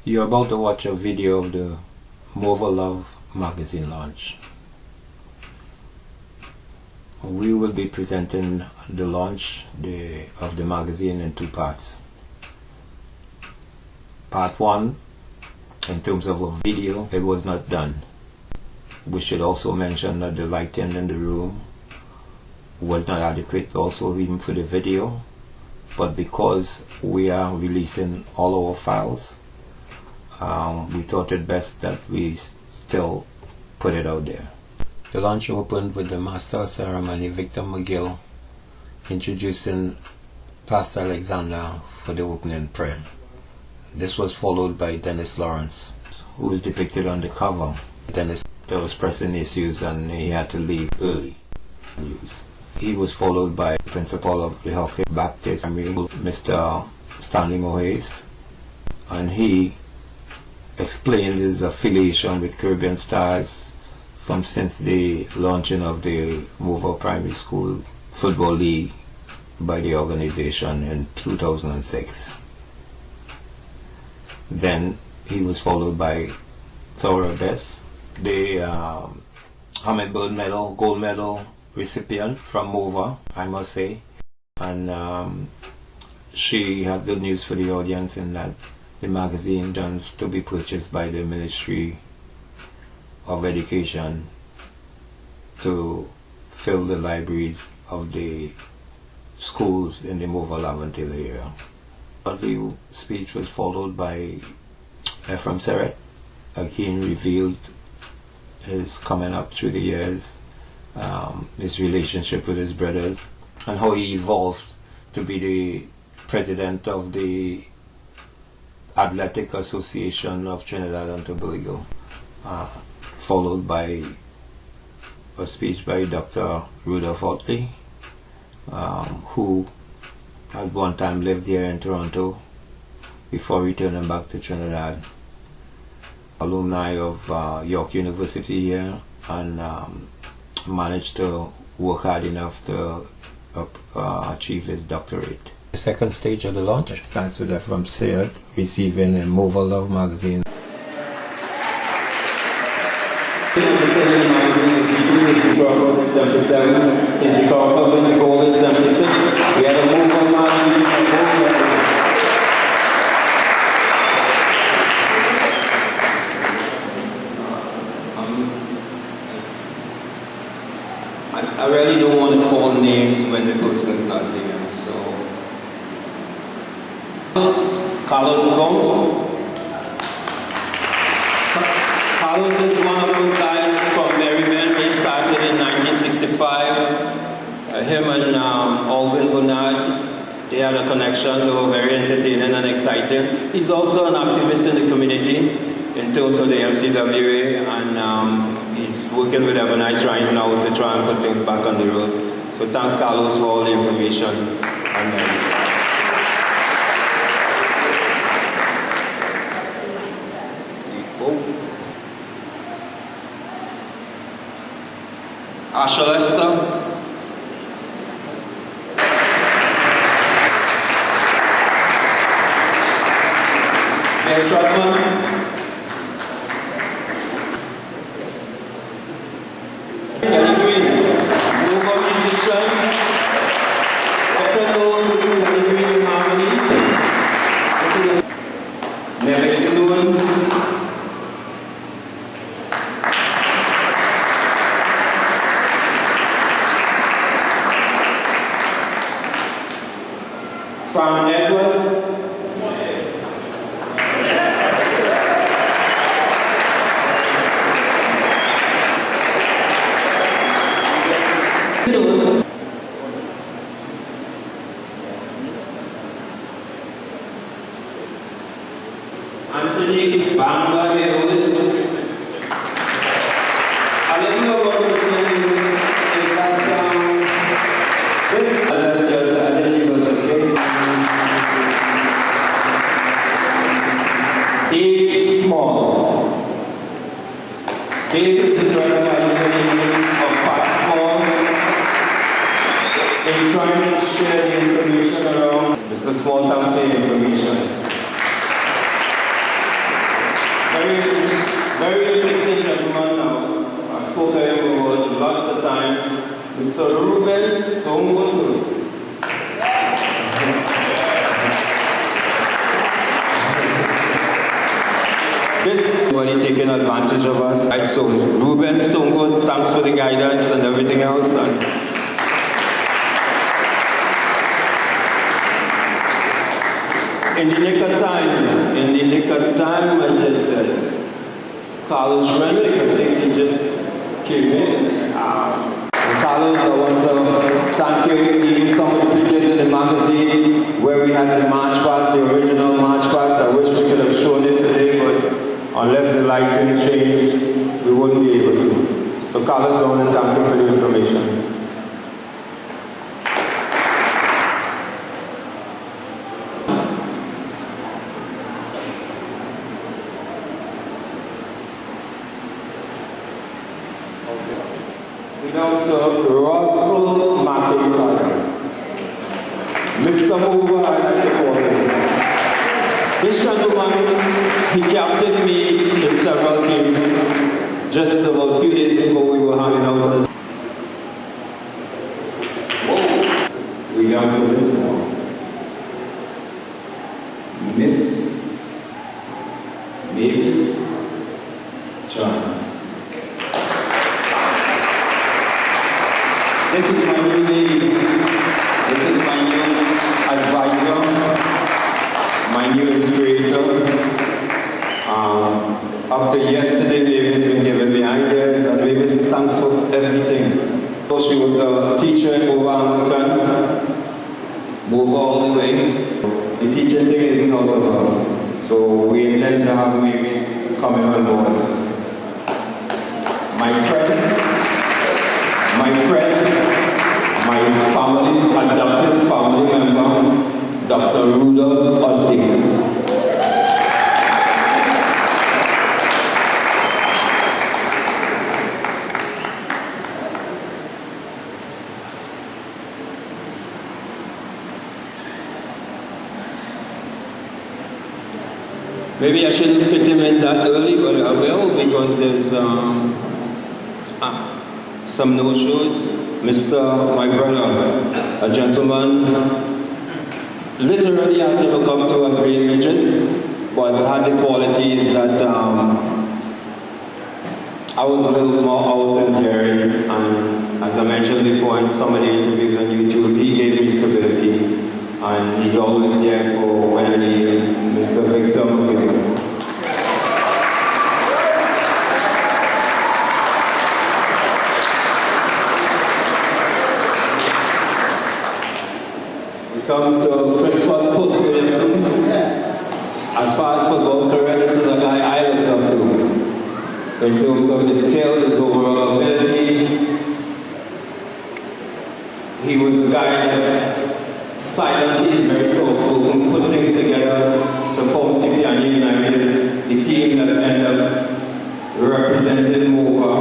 You're about to watch a video of the Morvant Love magazine launch. We will be presenting the launch of the magazine in two parts. Part 1, in terms of a video, it was not done. We should also mention that the lighting in the room was not adequate also even for the video, but because we are releasing all our files, we thought it best that we still put it out there. The launch opened with the Master of Ceremony, Victor McGill, introducing Pastor Alexander for the opening prayer. This was followed by Dennis Lawrence, who is depicted on the cover. Dennis, there was pressing issues and he had to leave early. He was followed by Principal of the Hockey Baptist, Mr. Stanley Moraes, and he explained his affiliation with Caribbean Stars since the launching of the Morvant Primary School Football League by the organization in 2006. Then he was followed by Zora Bess, the Hummingbird Medal, gold medal recipient from Morvant, I must say. And she had good news for the audience in that the magazine is to be purchased by the Ministry of Education to fill the libraries of the schools in the Morvant Laventille area. The speech was followed by Ephraim Seret. Again revealed his coming up through the years, his relationship with his brothers, and how he evolved to be the president of the Athletic Association of Trinidad and Tobago, followed by a speech by Dr. Rudolph Otley, who at one time lived here in Toronto before returning back to Trinidad. Alumni of York University here, and managed to work hard enough to achieve his doctorate. The second stage of the launch starts with Ephraim Seret receiving a Morvant Love magazine. I really don't want to call names when the person is not there, so Carlos Gomes. Carlos is one of those guys from Maryland. He started in 1965. Him and Alvin Bernard, they had a connection. They were very entertaining and exciting. He's also an activist in the community in terms of the MCWA, and he's working with Evanice right now to try and put things back on the road. So thanks, Carlos, for all the information. Asha Lester. Mayor Trotman. Kelly Green. Morvant musician. Better known to Kelly Green in harmony. Never get known. From Edwards. Anthony Banga Herod. I don't know about I didn't was okay. Dave Small. Dave is the driver of Pat Small. They're trying to share the information around. Mr. Small, thanks for the information. Mr. Ruben Stonewall. Everybody taking advantage of us. Right, so Ruben Stonewall, thanks for the guidance and everything else. In the nick of time, I just said, Carlos Renwick, I think he just came in. Carlos, I want to thank you. Even some of the pictures in the magazine where we had the march past, the original march past, I wish we could have shown it today, but unless the lighting changed, we wouldn't be able to. So Carlos, I want to thank you for the information. Dr. Russell McIntyre. Mr. Mover, I like to call him. This gentleman, he captured me in several games. Just about a few days ago, we were hanging out with us. Whoa! We got to this one. Miss Mavis John. This is my new lady. This is my new advisor, my new inspirator. Up to yesterday, Mavis been giving me ideas, and Mavis, thanks for everything. So she was a teacher in Morvant Love, move all the way. The teaching thing isn't out of her, so we intend to have Mavis coming on board. My friend, my family, adopted family member, Dr. Rudolph Odley. Maybe I shouldn't fit him in that early, but I will, because there's some no-shows. My brother, a gentleman, literally had to look up to as being rigid, but had the qualities that I was a little more out than daring, and as I mentioned before in some of the interviews on YouTube, he gave me stability, and he's always there for when I need him, Mr. Victor McGill. Come to Christopher Post-Williamson. As far as football career, this is a guy I looked up to. In terms of his skill, his overall ability, he was a guy that silently is very soft-spoken, put things together to form City United, the team that ended up representing Mova,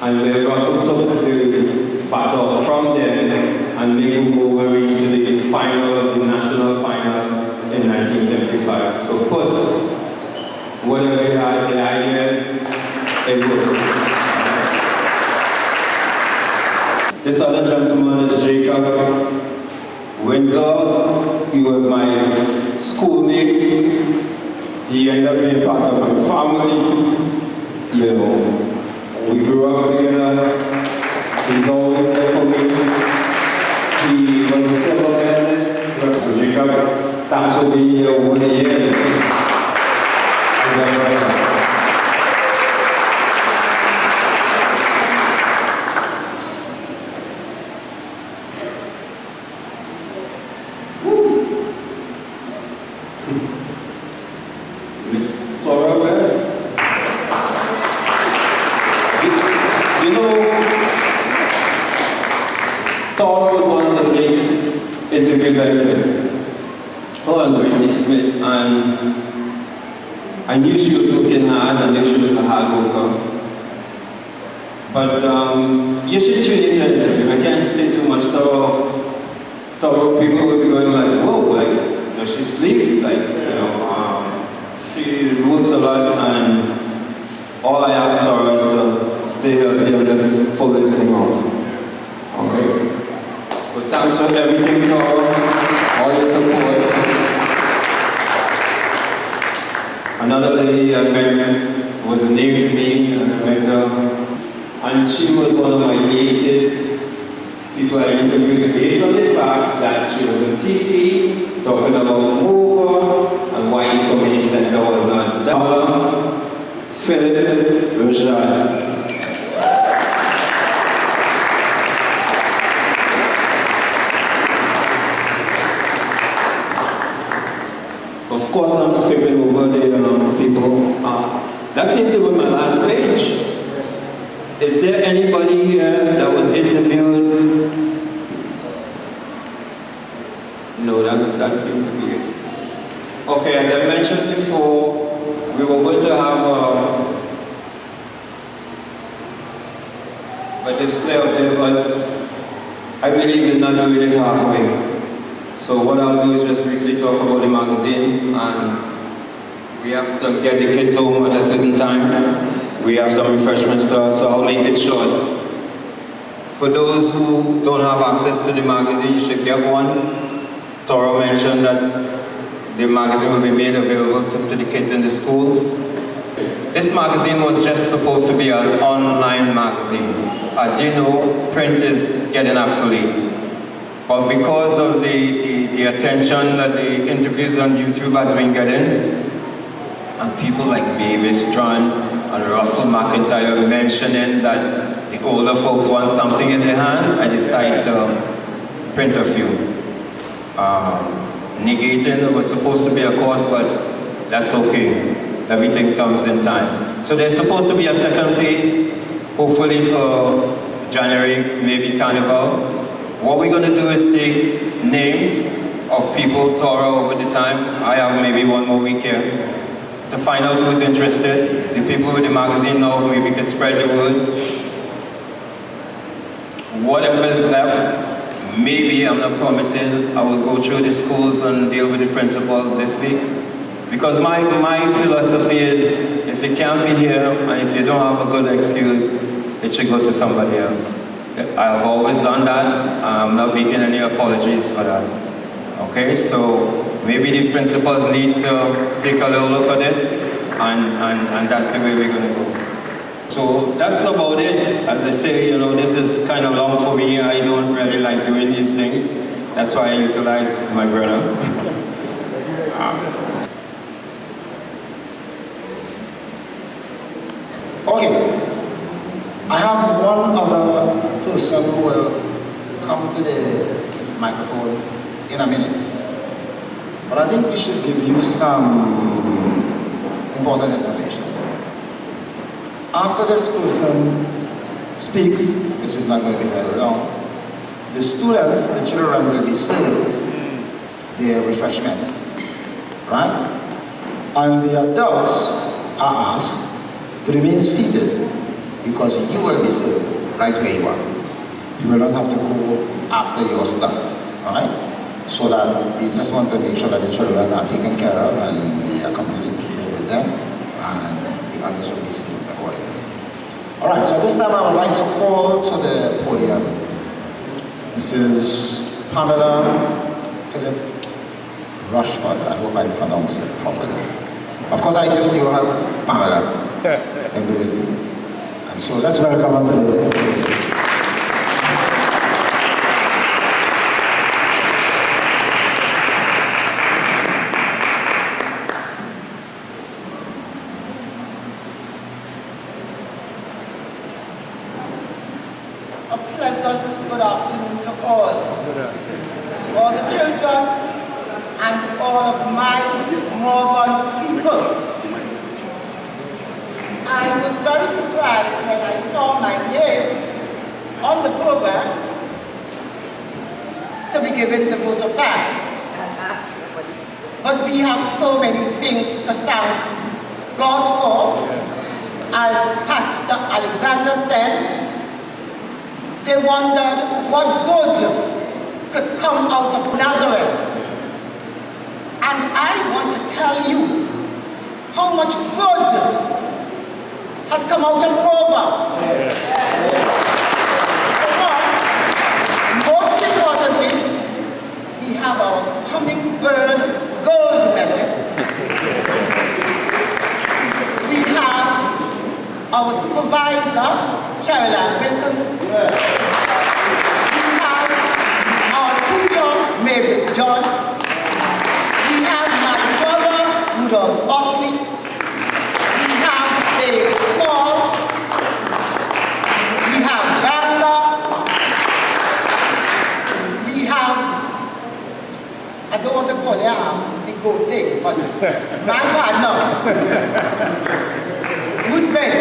and where Russell took the battle from there and made Mova reach the final, the national final in 1975. So first, whatever he had, the ideas, it worked. This other gentleman is Jacob Windsor. He was my schoolmate. He ended up being part of my family. You know, we grew up together. He's always there for me. He was a civil analyst. Jacob, thanks for being here over the years. Miss Tora West. You know, Tora was one of the big interviews I did. Oh, and Gracie Smith, and I knew she was working hard, I knew she was a hard worker. But you should tune into the interview. I can't say too much. Tora people will be going like, whoa, like, does she sleep? Like, you know, she works a lot, and all I ask Tora is to stay healthy and just pull this thing off. thanks for everything, Toro, all your support. Another lady I met was a name to me, and I met her, and she was one of my latest people I interviewed based on the fact that she was on TV talking about Morvant and why the community center was not done. Philip Rashad. Of course, I'm skipping over the people. That seems to be my last page. Is there anybody here that was interviewed? No, that seems to be it. Okay, as I mentioned before, we were going to have a display of it, but I believe in not doing it halfway. So what I'll do is just briefly talk about the magazine, and we have to get the kids home at a certain time. We have some refreshments to us, so I'll make it short. For those who don't have access to the magazine, you should get one. Toro mentioned that the magazine will be made available to the kids in the schools. This magazine was just supposed to be an online magazine. As you know, print is getting obsolete. But because of the attention that the interviews on YouTube has been getting, and people like Mavis John and Russell McIntyre mentioning that the older folks want something in their hand, I decided to print a few. Negating it was supposed to be a course, but that's okay. Everything comes in time. So there's supposed to be a second phase, hopefully for January, maybe Carnival. What we're going to do is take names of people, Toro, over the time. I have maybe one more week here to find out who's interested. The people with the magazine know, maybe we can spread the word. Whatever is left, maybe, I'm not promising, I will go through the schools and deal with the principal this week. Because my philosophy is, if it can't be here, and if you don't have a good excuse, it should go to somebody else. I've always done that. I'm not making any apologies for that. Okay, so maybe the principals need to take a little look at this, and that's the way we're going to go. So that's about it. As I say, you know, this is kind of long for me. I don't really like doing these things. That's why I utilize my brother. Okay. I have one other person who will come to the microphone in a minute. But I think we should give you some important information. After this person speaks, which is not going to be very long, the students, the children will be served their refreshments, right? And the adults are asked to remain seated, because you will be served right where you are. You will not have to go after your stuff, all right? So that you just want to make sure that the children are taken care of and they are completely with them, and the others will be served accordingly. All right, so this time I would like to call to the podium Mrs. Pamela Philip Rushford. I hope I pronounce it properly. Of course, I just knew her as Pamela in those days. So let's welcome her to the podium. A pleasant good afternoon to all the children and all of my Morvant people. I was very surprised when I saw my name on the program to be given the vote of thanks. But we have so many things to thank God for. As Pastor Alexander said, they wondered what good could come out of Nazareth. And I want to tell you how much good has come out of Morvant. Most importantly, I don't want to call it a good thing, but my partner, Ruthven,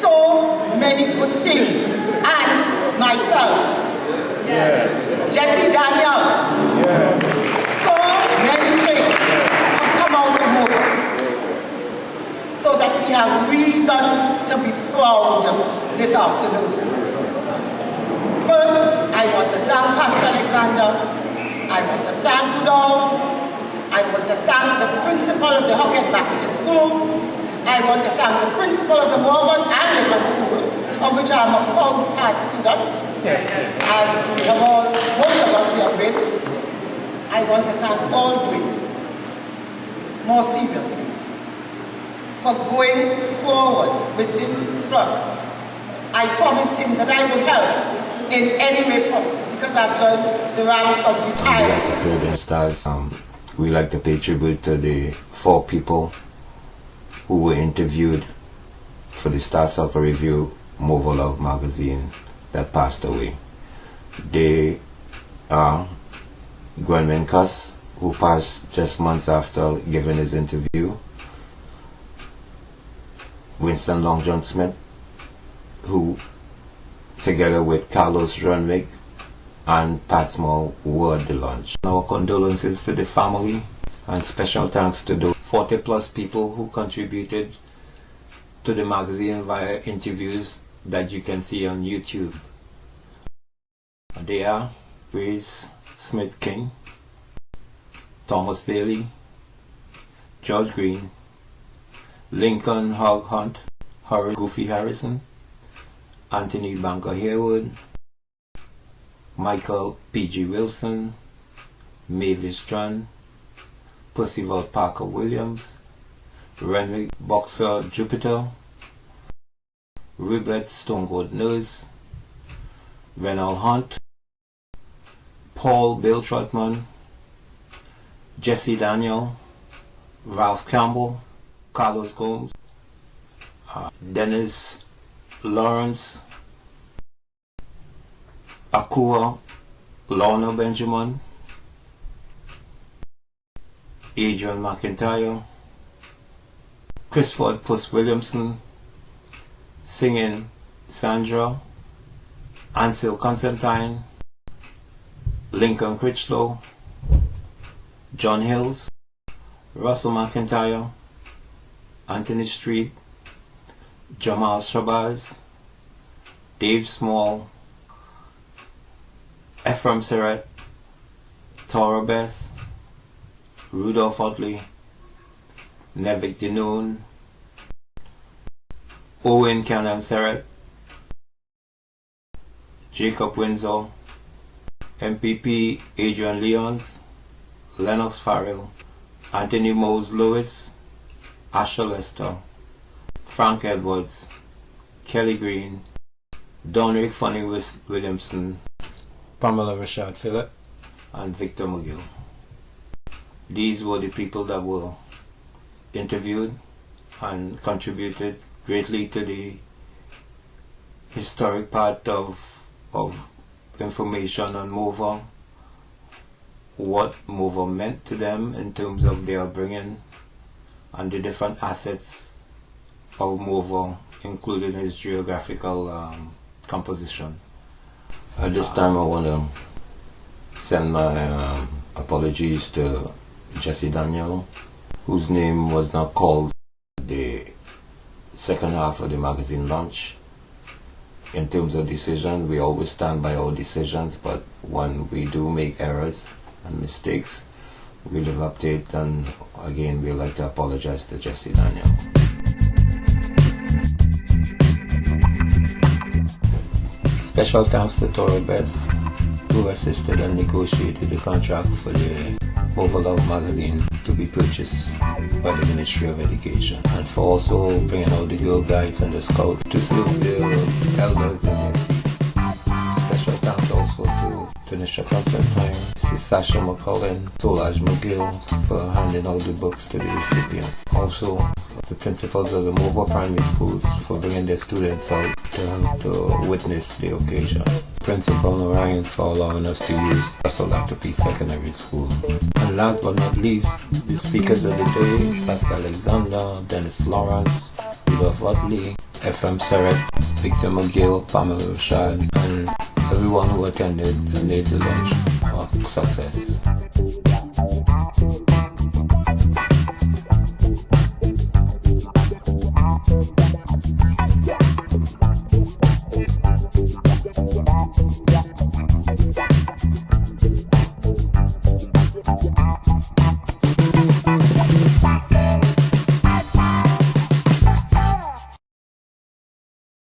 so many good things, and myself, Jesse Daniel, so many things have come out of Morvant, so that we have reason to be proud this afternoon. First, I want to thank Pastor Alexander. I want to thank Rudolph. I want to thank the principal of the Hockett Baptist School. I want to thank the principal of the Morvant Anglican School, of which I am a proud past student, as we have all, most of us here been. I want to thank Aldwin, more seriously, for going forward with this thrust. I promised him that I would help in any way possible, because I've joined the ranks of retired. Caribbean Stars, we like to pay tribute to the 4 people who were interviewed for the Star Soccer Review Morvant Love magazine that passed away. They are Gwen Wincas, who passed just months after giving his interview, Winston Long John Smith, who together with Carlos Runwick and Pat Small were at the launch. Our condolences to the family, and special thanks to the 40 plus people who contributed to the magazine via interviews that you can see on YouTube. They are Grace Smith King, Thomas Bailey, George Green, Lincoln Hogg Hunt, Horace Goofy Harrison, Anthony Banker Harewood, Michael P.G. Wilson, Mavis John, Percival Parker Williams, Renwick Boxer Jupiter, Rupert Stonegold Nurse, Renald Hunt, Paul Bill Trotman, Jesse Daniel, Ralph Campbell, Carlos Gomes, Dennis Lawrence, Akua Lorna Benjamin, Adrian McIntyre, Chrisford Puss Williamson, Singing Sandra, Ansel Constantine, Lincoln Critchlow, John Hills, Russell McIntyre, Anthony Street, Jamal Shabazz, Dave Small, Ephraim Surratt, Tora Bess, Rudolph Utley, Nevik Dinoon, Owen Cannon Surratt, Jacob Windsor, MPP Adrian Leons, Lennox Farrell, Anthony Mose Lewis, Asher Lester, Frank Edwards, Kelly Green, Donrick Funny Williamson, Pamela Rashad Phillip, and Victor McGill. These were the people that were interviewed and contributed greatly to the historic part of information on Morvant, what Morvant meant to them in terms of their upbringing and the different assets of Morvant, including his geographical composition. At this time I want to send my apologies to Jesse Daniel, whose name was not called the second half of the magazine launch. In terms of decision, we always stand by our decisions, but when we do make errors and mistakes, we live up to it, and again we'd like to apologize to Jesse Daniel. Special thanks to Tora Best, who assisted and negotiated the contract for the Morvant Love magazine to be purchased by the Ministry of Education, and for also bringing out the Girl Guides and the Scouts to serve the elders in their seat. Special thanks also to Tanisha Constantine, Mrs. Sasha McCullen, Solage McGill for handing out the books to the recipient. Also, the principals of the Morvant primary schools for bringing their students out to witness the occasion. Principal Ryan for allowing us to use Latapy Secondary School. And last but not least, the speakers of the day, Pastor Alexander, Dennis Lawrence, Rudolph Utley, FM Seret, Victor McGill, Pamela Rashad, and everyone who attended and made the lunch a success.